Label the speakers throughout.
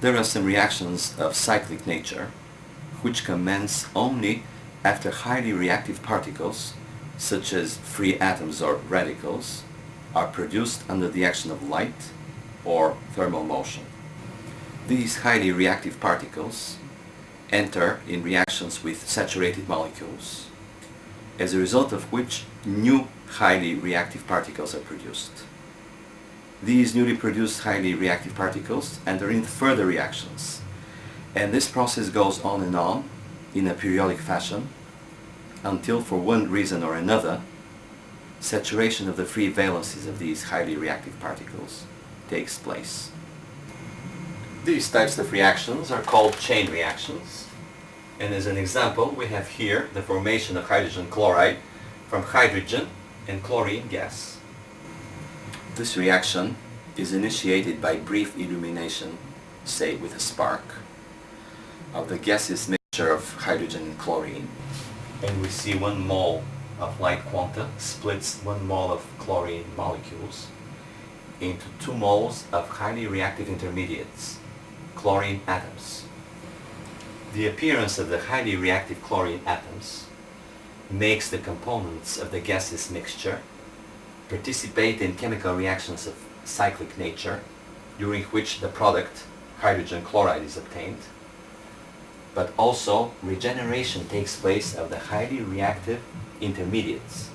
Speaker 1: There are some reactions of cyclic nature which commence only after highly reactive particles, such as free atoms or radicals, are produced under the action of light or thermal motion. These highly reactive particles enter in reactions with saturated molecules, as a result of which new highly reactive particles are produced. These newly produced highly reactive particles enter in further reactions, and this process goes on and on in a periodic fashion until, for one reason or another, saturation of the free valencies of these highly reactive particles takes place. These types of reactions are called chain reactions, and as an example we have here the formation of hydrogen chloride from hydrogen and chlorine gas. This reaction is initiated by brief illumination, say with a spark, of the gaseous mixture of hydrogen and chlorine, and we see 1 mole of light quanta splits 1 mole of chlorine molecules into 2 moles of highly reactive intermediates, chlorine atoms. The appearance of the highly reactive chlorine atoms makes the components of the gaseous mixture participate in chemical reactions of cyclic nature, during which the product, hydrogen chloride, is obtained, but also regeneration takes place of the highly reactive intermediates,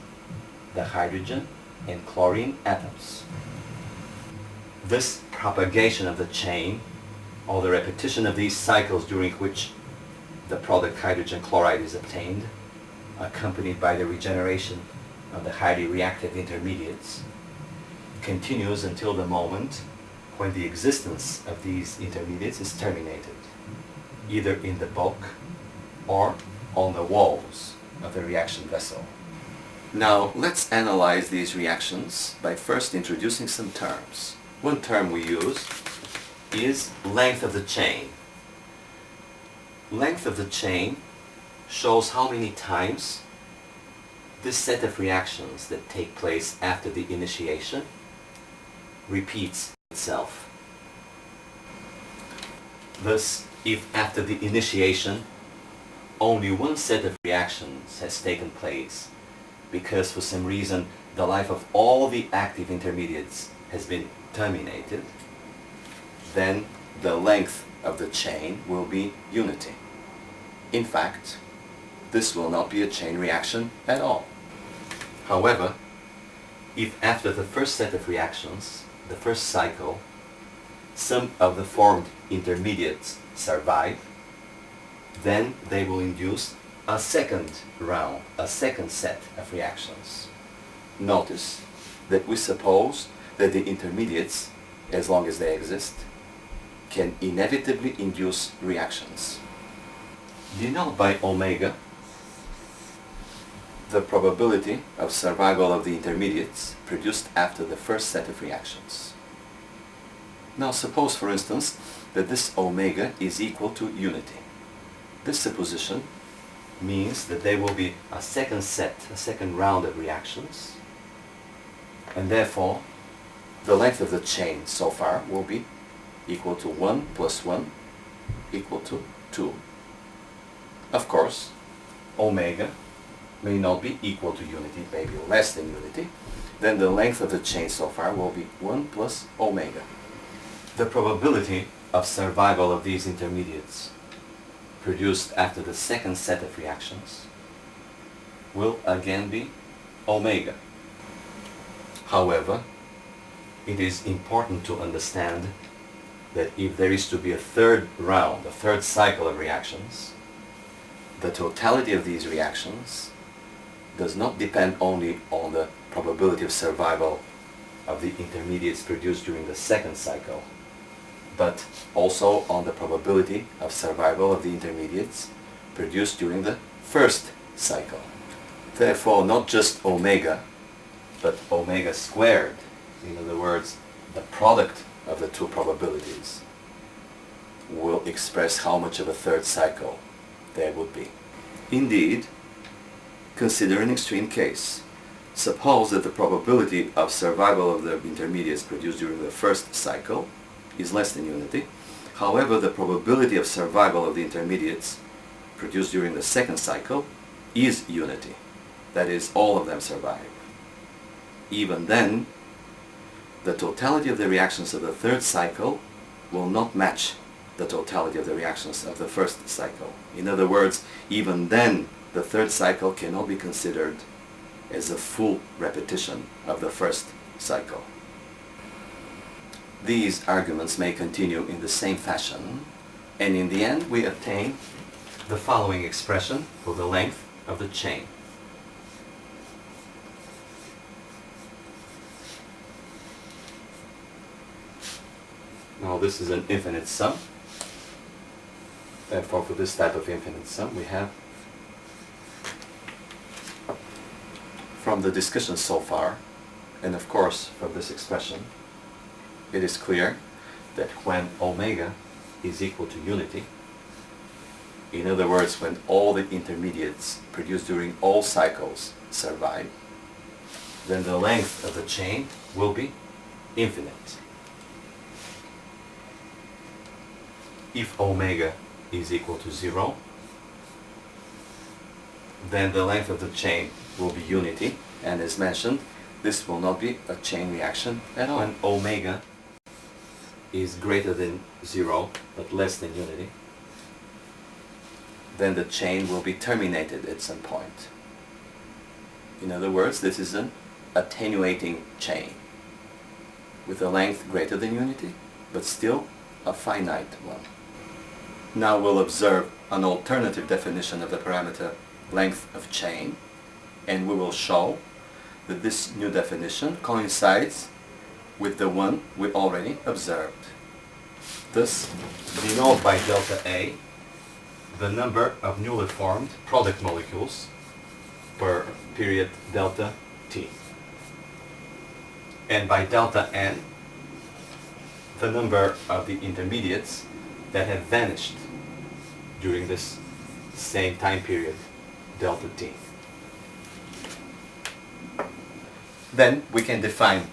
Speaker 1: the hydrogen and chlorine atoms. This propagation of the chain, or the repetition of these cycles during which the product hydrogen chloride is obtained, accompanied by the regeneration of the highly reactive intermediates, continues until the moment when the existence of these intermediates is terminated, either in the bulk or on the walls of the reaction vessel. Now let's analyze these reactions by first introducing some terms. One term we use is length of the chain. Length of the chain shows how many times this set of reactions that take place after the initiation repeats itself. Thus, if after the initiation only one set of reactions has taken place, because for some reason the life of all the active intermediates has been terminated, then the length of the chain will be unity. In fact, this will not be a chain reaction at all. However, if after the first set of reactions, the first cycle, some of the formed intermediates survive, then they will induce a second round, a second set of reactions. Notice that we suppose that the intermediates, as long as they exist, can inevitably induce reactions. Denote by omega the probability of survival of the intermediates produced after the first set of reactions. Now suppose, for instance, that this omega is equal to unity. This supposition means that there will be a second set, a second round of reactions, and therefore the length of the chain so far will be equal to 1 plus 1 equal to 2. Of course, omega may not be equal to unity, it may be less than unity. Then the length of the chain so far will be 1 plus omega. The probability of survival of these intermediates produced after the second set of reactions will again be omega. However, it is important to understand that if there is to be a third round, a third cycle of reactions, the totality of these reactions does not depend only on the probability of survival of the intermediates produced during the second cycle, but also on the probability of survival of the intermediates produced during the first cycle. Therefore, not just omega, but omega squared, in other words, the product of the two probabilities, will express how much of a third cycle there would be. Indeed, consider an extreme case. Suppose that the probability of survival of the intermediates produced during the first cycle is less than unity. However, the probability of survival of the intermediates produced during the second cycle is unity. That is, all of them survive. Even then, the totality of the reactions of the third cycle will not match the totality of the reactions of the first cycle. In other words, even then, the third cycle cannot be considered as a full repetition of the first cycle. These arguments may continue in the same fashion, and in the end we obtain the following expression for the length of the chain. Now this is an infinite sum. Therefore, for this type of infinite sum, we have, from the discussion so far, and of course from this expression, it is clear that when omega is equal to unity, in other words, when all the intermediates produced during all cycles survive, then the length of the chain will be infinite. If omega is equal to 0, then the length of the chain will be unity, and as mentioned, this will not be a chain reaction at all. When omega is greater than 0 but less than unity, then the chain will be terminated at some point. In other words, this is an attenuating chain with a length greater than unity, but still a finite one. Now we'll observe an alternative definition of the parameter length of chain, and we will show that this new definition coincides with the one we already observed. Thus, denote by delta A the number of newly formed product molecules per period delta t, and by delta n the number of the intermediates that have vanished during this same time period delta t. Then we can define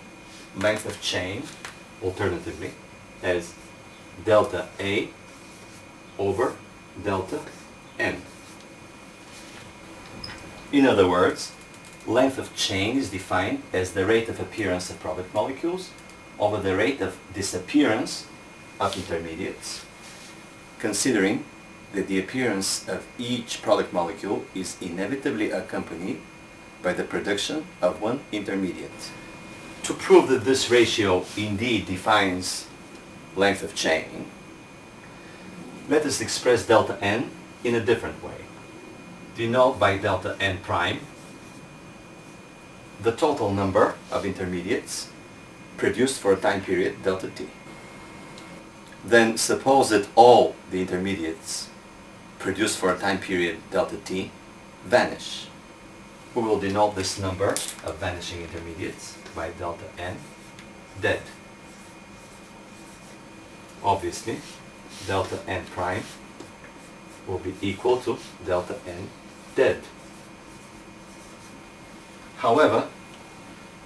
Speaker 1: length of chain alternatively as delta A over delta n. In other words, length of chain is defined as the rate of appearance of product molecules over the rate of disappearance of intermediates, considering that the appearance of each product molecule is inevitably accompanied by the production of one intermediate. To prove that this ratio indeed defines length of chain, let us express delta n in a different way. Denote by delta n prime the total number of intermediates produced for a time period delta t. Then suppose that all the intermediates produced for a time period delta t vanish. We will denote this number of vanishing intermediates by delta n dead. Obviously, delta n prime will be equal to delta n dead. However,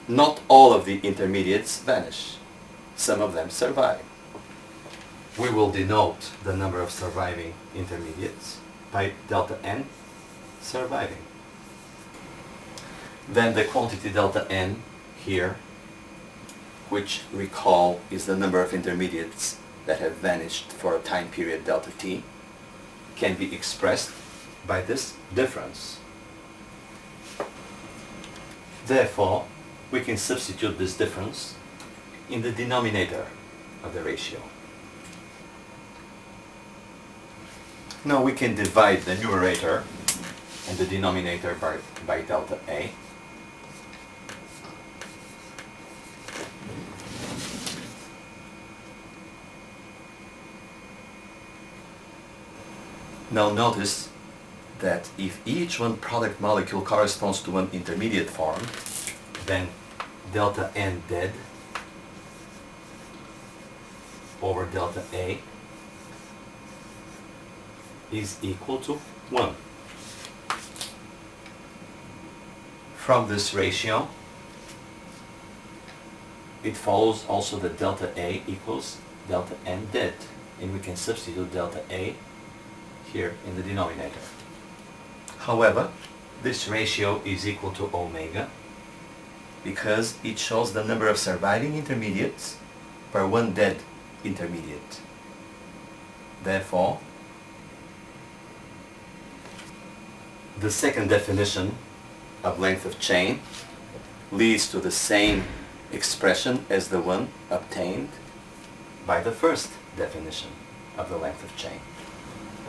Speaker 1: not all of the intermediates vanish. Some of them survive. We will denote the number of surviving intermediates by delta n surviving. Then the quantity delta n here, which recall is the number of intermediates that have vanished for a time period delta t, can be expressed by this difference. Therefore, we can substitute this difference in the denominator of the ratio. Now we can divide the numerator and the denominator by delta A. Now notice that if each one product molecule corresponds to one intermediate form, then delta n dead over delta A is equal to 1. From this ratio, it follows also that delta A equals delta n dead. and we can substitute delta A here in the denominator. However, this ratio is equal to omega because it shows the number of surviving intermediates per one dead intermediate. Therefore, the second definition of length of chain leads to the same expression as the one obtained by the first definition of the length of chain.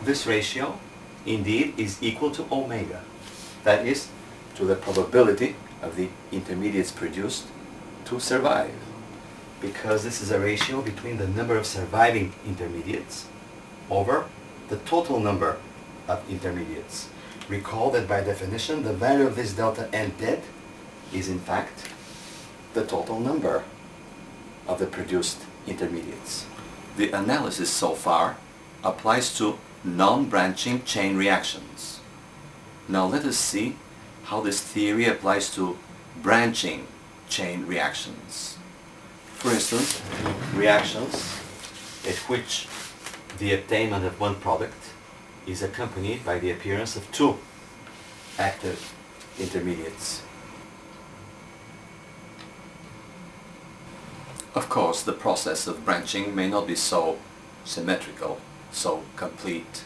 Speaker 1: This ratio indeed is equal to omega, that is, to the probability of the intermediates produced to survive, because this is a ratio between the number of surviving intermediates over the total number of intermediates. Recall that by definition the value of this delta n dead is in fact the total number of the produced intermediates. The analysis so far applies to non-branching chain reactions. Now let us see how this theory applies to branching chain reactions. For instance, reactions at which the attainment of one product is accompanied by the appearance of two active intermediates. Of course, the process of branching may not be so symmetrical, so complete.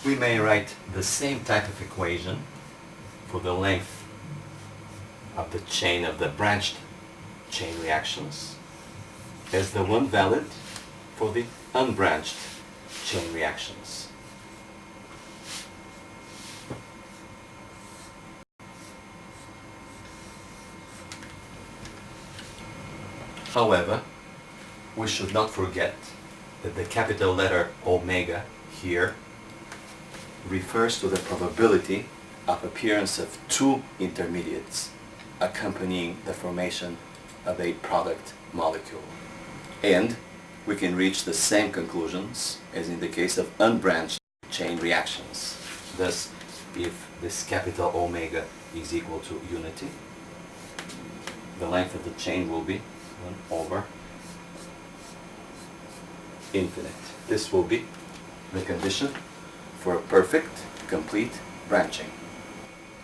Speaker 1: We may write the same type of equation for the length of the chain of the branched chain reactions as the one valid for the unbranched chain reactions. However, we should not forget that the capital letter omega here refers to the probability of appearance of two intermediates accompanying the formation of a product molecule. And we can reach the same conclusions as in the case of unbranched chain reactions. Thus, if this capital omega is equal to unity, the length of the chain will be 1 over infinite. This will be the condition for a perfect, complete branching.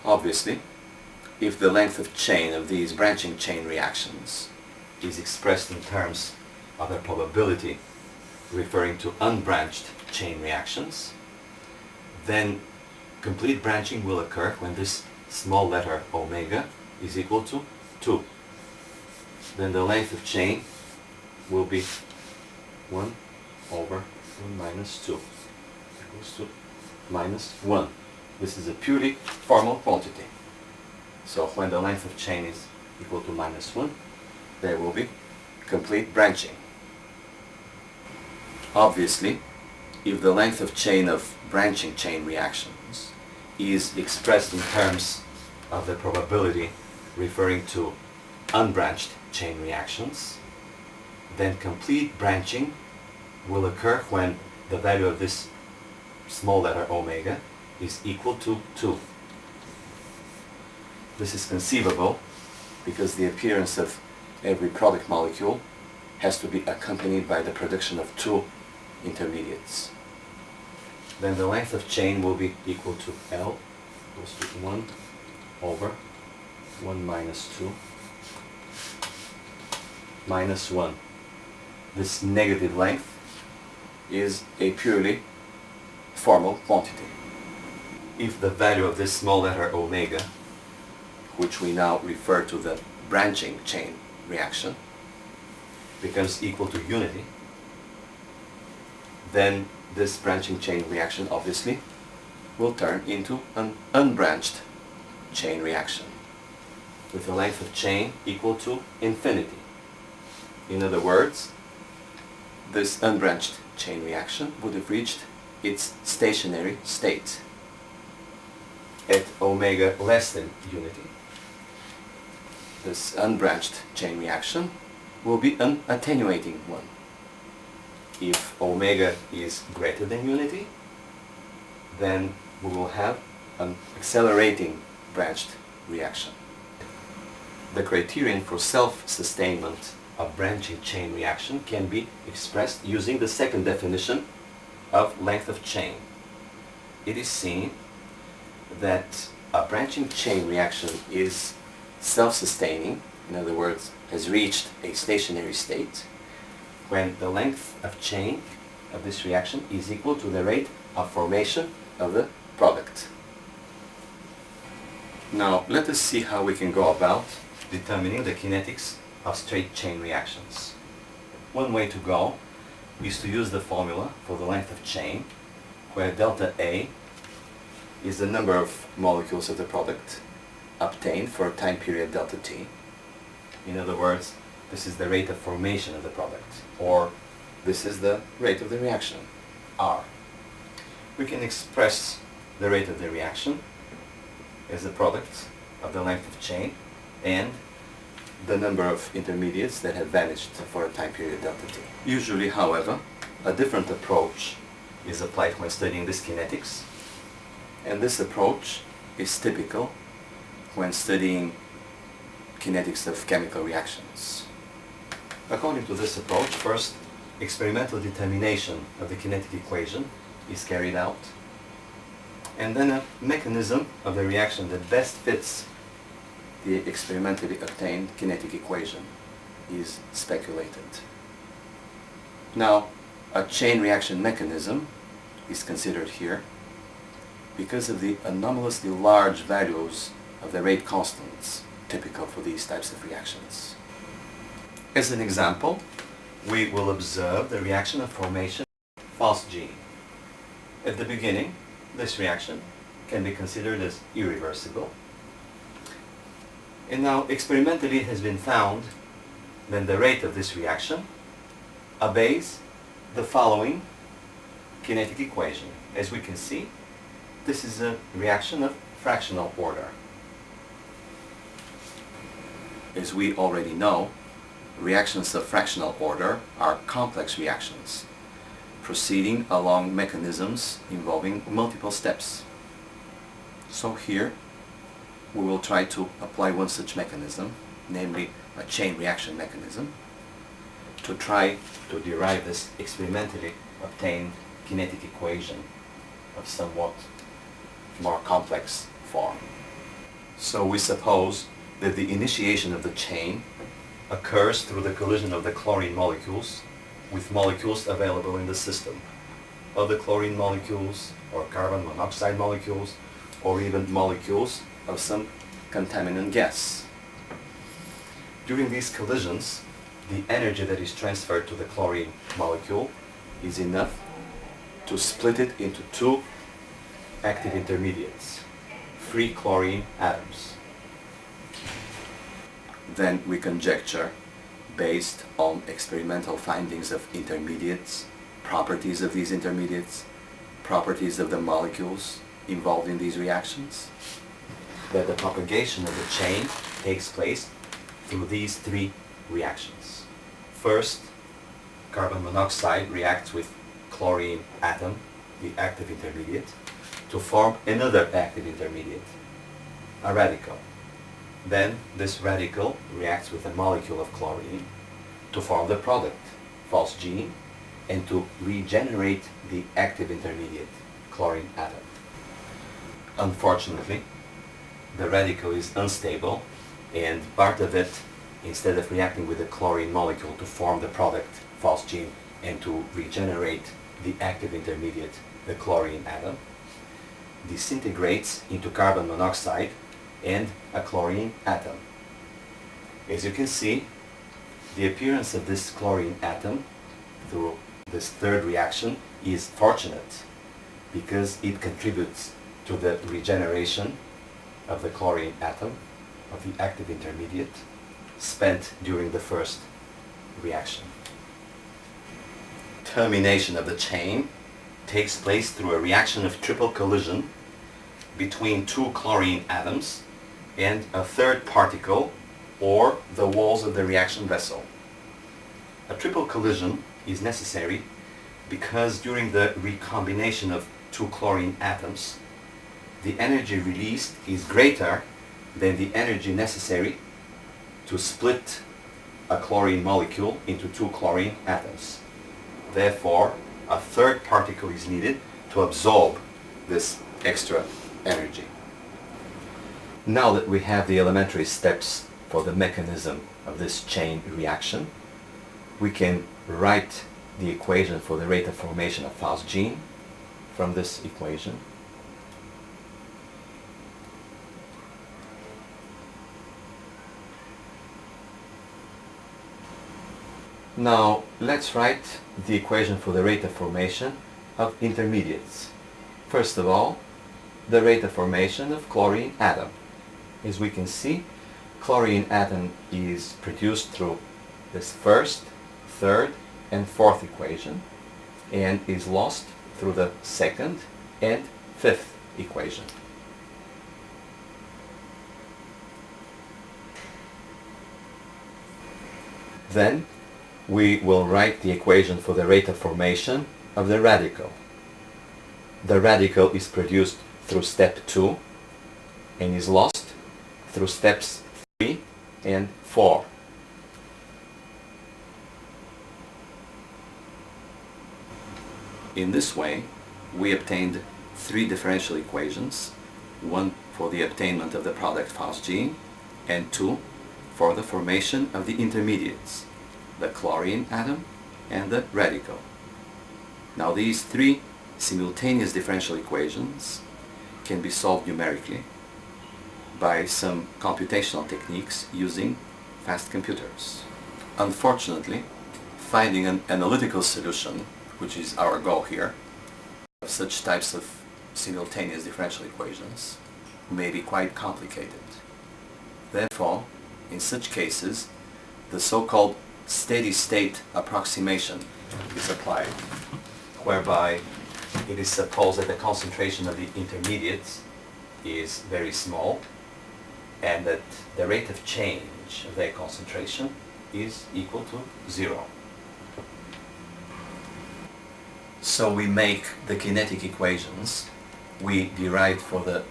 Speaker 1: Obviously, if the length of chain of these branching chain reactions is expressed in terms of their probability referring to unbranched chain reactions, then complete branching will occur when this small letter omega is equal to 2. Then the length of chain will be 1 over 1 minus 2 equals to minus 1. This is a purely formal quantity. So when the length of chain is equal to minus 1, there will be complete branching. Obviously, if the length of chain of branching chain reactions is expressed in terms of the probability referring to unbranched chain reactions, then complete branching will occur when the value of this small letter omega is equal to 2. This is conceivable because the appearance of every product molecule has to be accompanied by the production of two intermediates. Then the length of chain will be equal to L equals to 1 over 1 minus 2 minus 1. This negative length is a purely formal quantity. If the value of this small letter omega, which we now refer to the branching chain reaction, becomes equal to unity, then this branching chain reaction obviously will turn into an unbranched chain reaction with a length of chain equal to infinity. In other words, this unbranched chain reaction would have reached its stationary state at omega less than unity. This unbranched chain reaction will be an attenuating one. If omega is greater than unity, then we will have an accelerating branched reaction. The criterion for self-sustainment of branching chain reaction can be expressed using the second definition of length of chain. It is seen that a branching chain reaction is self-sustaining, in other words, has reached a stationary state, when the length of chain of this reaction is equal to the rate of formation of the product. Now, let us see how we can go about determining the kinetics of straight chain reactions. One way to go is to use the formula for the length of chain, where delta A is the number of molecules of the product obtained for a time period delta t. In other words, this is the rate of formation of the product, or this is the rate of the reaction, R. We can express the rate of the reaction as the product of the length of chain and the number of intermediates that have vanished for a time period delta t. Usually, however, a different approach is applied when studying this kinetics, and this approach is typical when studying kinetics of chemical reactions. According to this approach, first, experimental determination of the kinetic equation is carried out, and then a mechanism of the reaction that best fits the experimentally obtained kinetic equation is speculated. Now, a chain reaction mechanism is considered here because of the anomalously large values of the rate constants typical for these types of reactions. As an example, we will observe the reaction of formation of false G. At the beginning, this reaction can be considered as irreversible. And now, experimentally, it has been found that the rate of this reaction obeys the following kinetic equation. As we can see, this is a reaction of fractional order. As we already know, reactions of fractional order are complex reactions, proceeding along mechanisms involving multiple steps. So here, we will try to apply one such mechanism, namely a chain reaction mechanism, to try to derive this experimentally obtained kinetic equation of somewhat more complex form. So we suppose that the initiation of the chain occurs through the collision of the chlorine molecules with molecules available in the system. Other chlorine molecules, or carbon monoxide molecules, or even molecules of some contaminant gas. During these collisions, the energy that is transferred to the chlorine molecule is enough to split it into two active intermediates, free chlorine atoms. Then we conjecture, based on experimental findings of intermediates, properties of these intermediates, properties of the molecules involved in these reactions, that the propagation of the chain takes place through these three reactions. First, carbon monoxide reacts with chlorine atom, the active intermediate, to form another active intermediate, a radical. Then this radical reacts with a molecule of chlorine to form the product, false G, and to regenerate the active intermediate, chlorine atom. Unfortunately, the radical is unstable, and part of it, instead of reacting with the chlorine molecule to form the product, false G, and to regenerate the active intermediate, the chlorine atom, disintegrates into carbon monoxide and a chlorine atom. As you can see, the appearance of this chlorine atom through this third reaction is fortunate because it contributes to the regeneration of the chlorine atom, of the active intermediate, spent during the first reaction. Termination of the chain takes place through a reaction of triple collision between two chlorine atoms and a third particle, or the walls of the reaction vessel. A triple collision is necessary because during the recombination of two chlorine atoms, the energy released is greater than the energy necessary to split a chlorine molecule into two chlorine atoms. Therefore, a third particle is needed to absorb this extra energy. Now that we have the elementary steps for the mechanism of this chain reaction, we can write the equation for the rate of formation of phosgene from this equation. Now let's write the equation for the rate of formation of intermediates. First of all, the rate of formation of chlorine atom. As we can see, chlorine atom is produced through this first, third, and fourth equation, and is lost through the second and fifth equation. Then we will write the equation for the rate of formation of the radical. The radical is produced through step 2 and is lost through steps 3 and 4. In this way, we obtained 3 differential equations, one for the obtainment of the product phosgene and 2 for the formation of the intermediates, the chlorine atom and the radical. Now these 3 simultaneous differential equations can be solved numerically by some computational techniques using fast computers. Unfortunately, finding an analytical solution, which is our goal here, of such types of simultaneous differential equations may be quite complicated. Therefore, in such cases, the so-called steady-state approximation is applied, whereby it is supposed that the concentration of the intermediates is very small and that the rate of change of their concentration is equal to 0. So we make the kinetic equations we derive for the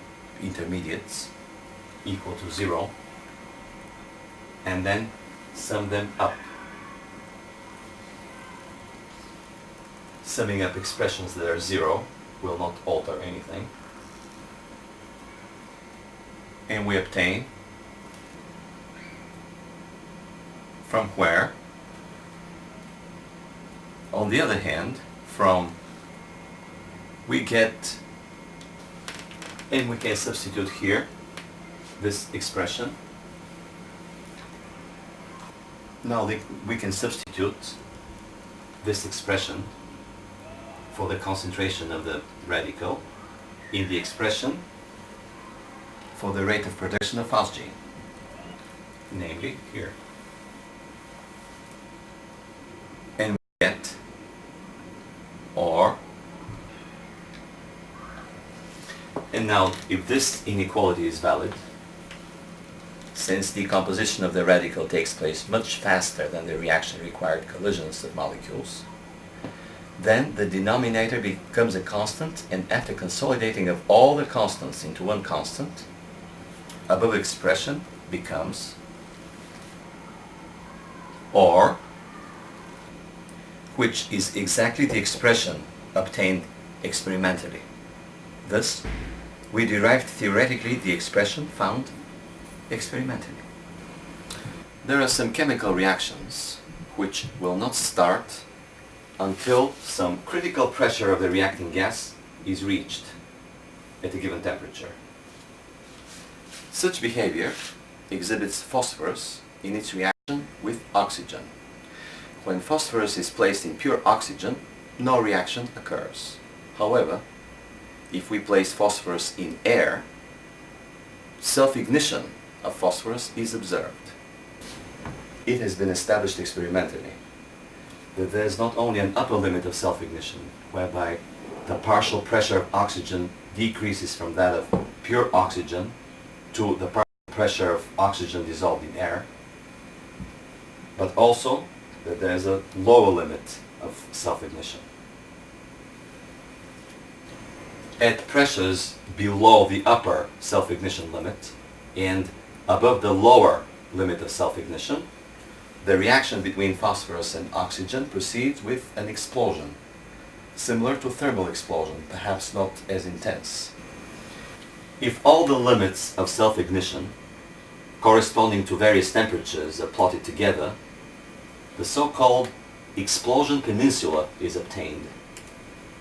Speaker 1: intermediates equal to 0 and then sum them up. Summing up expressions that are 0 will not alter anything. And we obtain from where, on the other hand, we get, and we can substitute here this expression. Now we can substitute this expression for the concentration of the radical in the expression for the rate of production of phosgene, namely here. And we get, or, and now if this inequality is valid, since decomposition of the radical takes place much faster than the reaction-required collisions of molecules, then the denominator becomes a constant, and after consolidating of all the constants into one constant, above expression becomes or, which is exactly the expression obtained experimentally. Thus, we derived theoretically the expression found experimentally. There are some chemical reactions which will not start until some critical pressure of the reacting gas is reached at a given temperature. Such behavior exhibits phosphorus in its reaction with oxygen. When phosphorus is placed in pure oxygen, no reaction occurs. However, if we place phosphorus in air, self-ignition of phosphorus is observed. It has been established experimentally that there is not only an upper limit of self-ignition, whereby the partial pressure of oxygen decreases from that of pure oxygen to the partial pressure of oxygen dissolved in air, but also that there is a lower limit of self-ignition. At pressures below the upper self-ignition limit and above the lower limit of self-ignition, the reaction between phosphorus and oxygen proceeds with an explosion, similar to thermal explosion, perhaps not as intense. If all the limits of self-ignition corresponding to various temperatures are plotted together, the so-called explosion peninsula is obtained,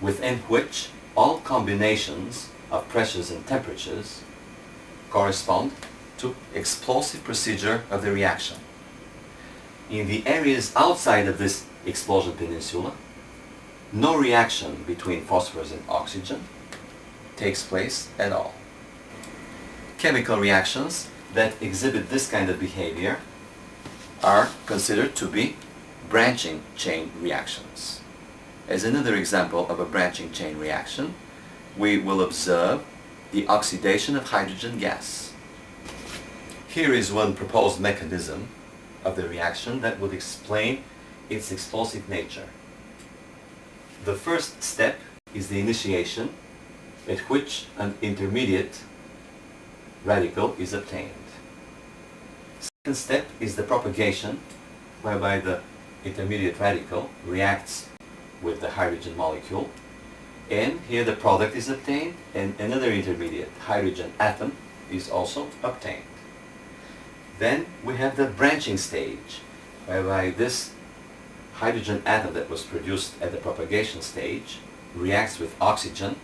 Speaker 1: within which all combinations of pressures and temperatures correspond to explosive procedure of the reaction. In the areas outside of this explosion peninsula, no reaction between phosphorus and oxygen takes place at all. Chemical reactions that exhibit this kind of behavior are considered to be branching chain reactions. As another example of a branching chain reaction, we will observe the oxidation of hydrogen gas. Here is one proposed mechanism of the reaction that would explain its explosive nature. The first step is the initiation, at which an intermediate radical is obtained. Second step is the propagation, whereby the intermediate radical reacts with the hydrogen molecule, and here the product is obtained, and another intermediate hydrogen atom is also obtained. Then we have the branching stage, whereby this hydrogen atom that was produced at the propagation stage reacts with oxygen,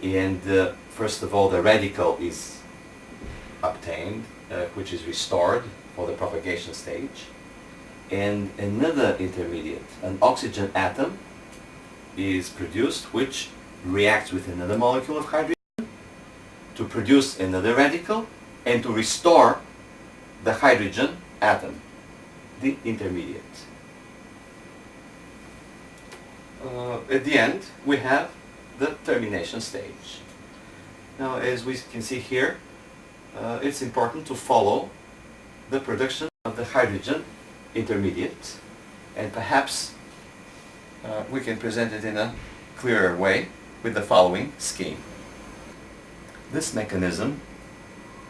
Speaker 1: and first of all the radical is obtained, which is restored for the propagation stage, and another intermediate, an oxygen atom, is produced, which reacts with another molecule of hydrogen to produce another radical and to restore the hydrogen atom, the intermediate. At the end, we have the termination stage. Now, as we can see here, it's important to follow the production of the hydrogen intermediate, and perhaps we can present it in a clearer way with the following scheme. This mechanism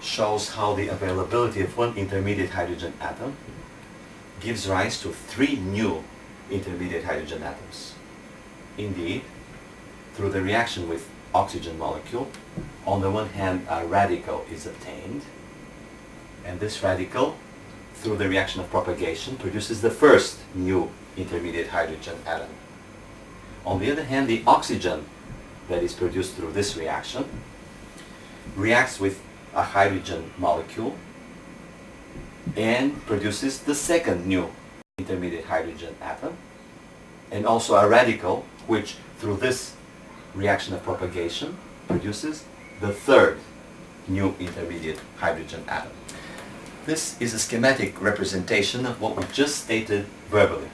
Speaker 1: shows how the availability of one intermediate hydrogen atom gives rise to 3 new intermediate hydrogen atoms. Indeed, through the reaction with oxygen molecule, on the one hand a radical is obtained, and this radical, through the reaction of propagation, produces the first new intermediate hydrogen atom. On the other hand, the oxygen that is produced through this reaction reacts with a hydrogen molecule and produces the second new intermediate hydrogen atom, and also a radical which, through this reaction of propagation, produces the third new intermediate hydrogen atom. This is a schematic representation of what we just stated verbally.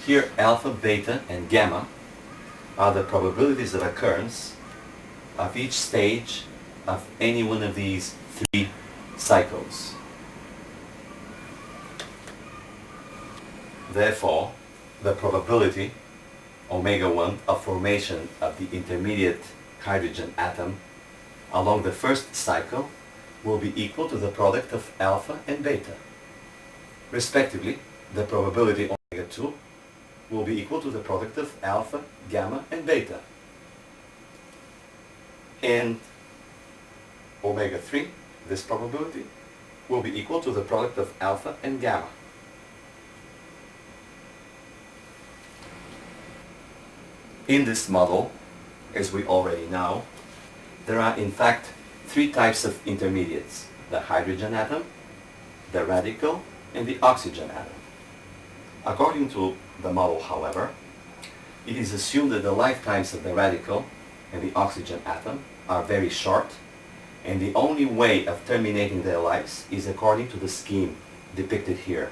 Speaker 1: Here, alpha, beta, and gamma are the probabilities of occurrence of each stage of any one of these 3 cycles. Therefore, the probability omega 1 of formation of the intermediate hydrogen atom along the first cycle will be equal to the product of alpha and beta. Respectively, the probability omega 2 will be equal to the product of alpha, gamma, and beta. And omega 3, this probability, will be equal to the product of alpha and gamma. In this model, as we already know, there are in fact 3 types of intermediates: the hydrogen atom, the radical, and the oxygen atom. According to the model, however, it is assumed that the lifetimes of the radical and the oxygen atom are very short, and the only way of terminating their lives is according to the scheme depicted here.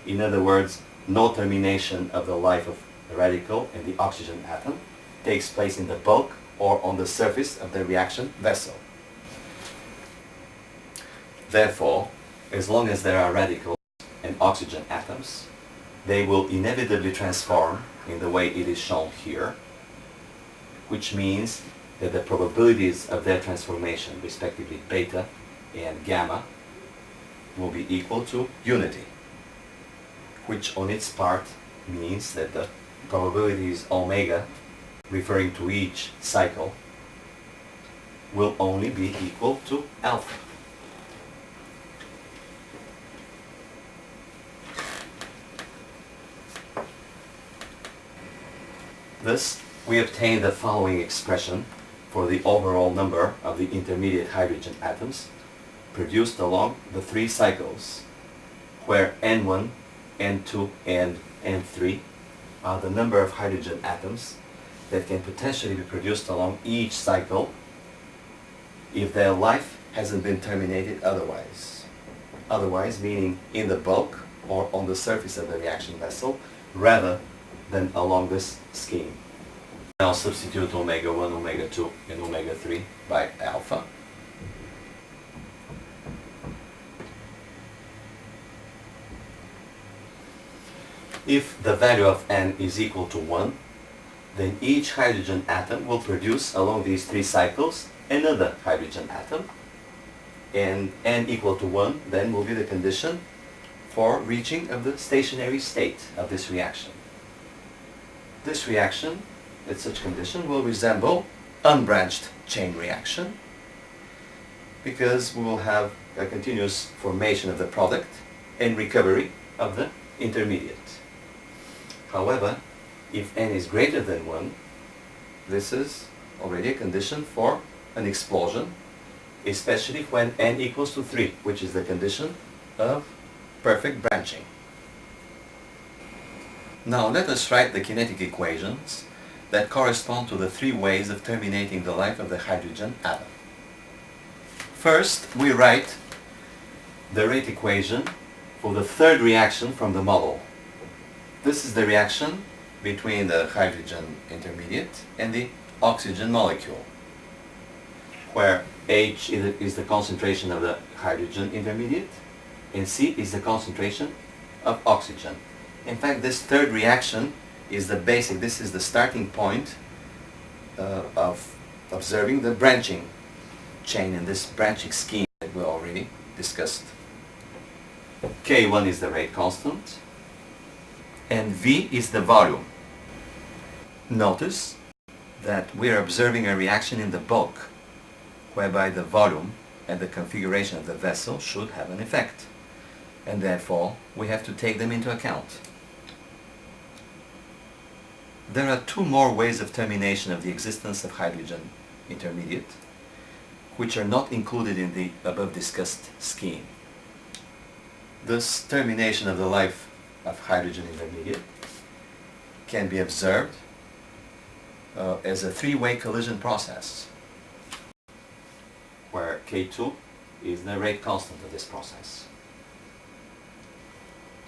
Speaker 1: In other words, no termination of the life of the radical and the oxygen atom takes place in the bulk or on the surface of the reaction vessel. Therefore, as long as there are radicals and oxygen atoms, they will inevitably transform in the way it is shown here, which means that the probabilities of their transformation, respectively beta and gamma, will be equal to unity, which on its part means that the probability is omega, referring to each cycle, will only be equal to alpha. Thus, we obtain the following expression for the overall number of the intermediate hydrogen atoms produced along the three cycles, where N1, N2, and N3 are the number of hydrogen atoms that can potentially be produced along each cycle if their life hasn't been terminated otherwise. Otherwise meaning in the bulk or on the surface of the reaction vessel rather than along this scheme. Now substitute omega 1, omega 2, and omega 3 by alpha. If the value of n is equal to 1, then each hydrogen atom will produce along these three cycles another hydrogen atom, and n equal to 1 then will be the condition for reaching of the stationary state of this reaction. This reaction, at such condition, will resemble unbranched chain reaction because we will have a continuous formation of the product and recovery of the intermediate. However, if n is greater than 1, this is already a condition for an explosion, especially when n equals to 3, which is the condition of perfect branching. Now let us write the kinetic equations that correspond to the three ways of terminating the life of the hydrogen atom. First, we write the rate equation for the third reaction from the model. This is the reaction between the hydrogen intermediate and the oxygen molecule, where H is the concentration of the hydrogen intermediate and C is the concentration of oxygen. In fact, this third reaction is the basic, this is the starting point of observing the branching chain in this branching scheme that we already discussed. K1 is the rate constant and V is the volume. Notice that we are observing a reaction in the bulk, whereby the volume and the configuration of the vessel should have an effect, and therefore we have to take them into account. There are two more ways of termination of the existence of hydrogen intermediate, which are not included in the above discussed scheme. This termination of the life of hydrogen intermediate can be observed as a three-way collision process, where K2 is the rate constant of this process.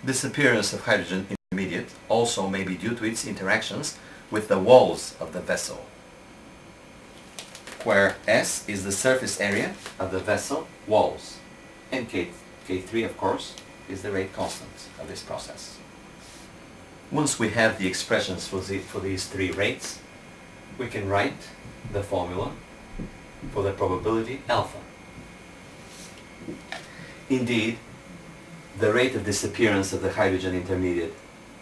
Speaker 1: Disappearance of hydrogen intermediate also may be due to its interactions with the walls of the vessel, where S is the surface area of the vessel walls, and K3, of course, is the rate constant of this process. Once we have the expressions for these three rates, we can write the formula for the probability alpha. Indeed, the rate of disappearance of the hydrogen intermediate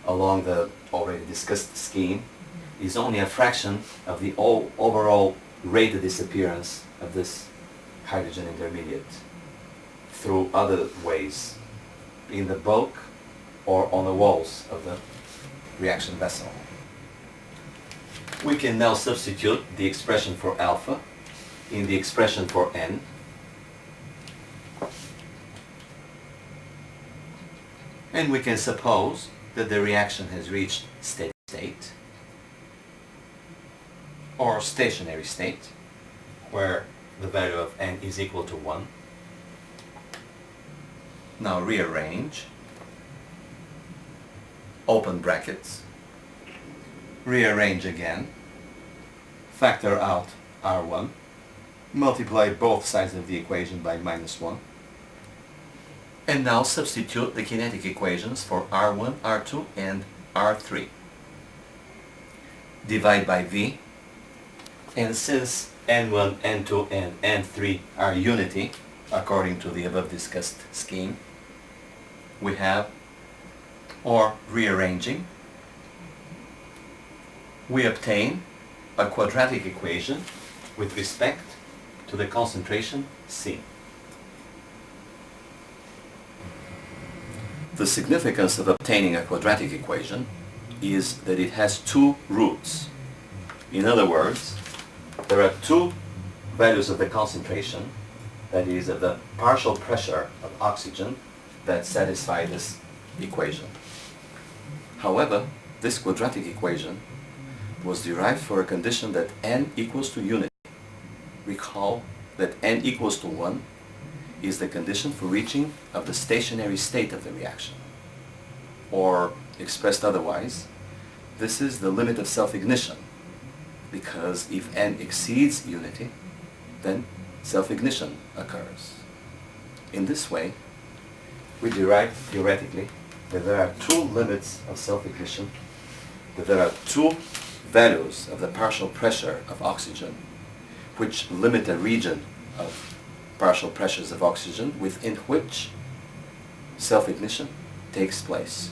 Speaker 1: along the already discussed scheme is only a fraction of the overall rate of disappearance of this hydrogen intermediate through other ways, in the bulk or on the walls of the reaction vessel. We can now substitute the expression for alpha in the expression for n, and we can suppose that the reaction has reached steady state or stationary state, where the value of n is equal to 1. Now rearrange, open brackets, rearrange again, factor out R1, multiply both sides of the equation by -1, and now substitute the kinetic equations for R1, R2, and R3. Divide by V, and since N1, N2, and N3 are unity, according to the above discussed scheme, we have, or rearranging, we obtain a quadratic equation with respect to the concentration C. The significance of obtaining a quadratic equation is that it has two roots. In other words, there are two values of the concentration, that is, of the partial pressure of oxygen, that satisfy this equation. However, this quadratic equation was derived for a condition that n equals to unity. Recall that n equals to 1 is the condition for reaching of the stationary state of the reaction. Or, expressed otherwise, this is the limit of self-ignition, because if n exceeds unity, then self-ignition occurs. In this way, we derive theoretically that there are two limits of self-ignition, that there are two values of the partial pressure of oxygen which limit a region of partial pressures of oxygen within which self-ignition takes place.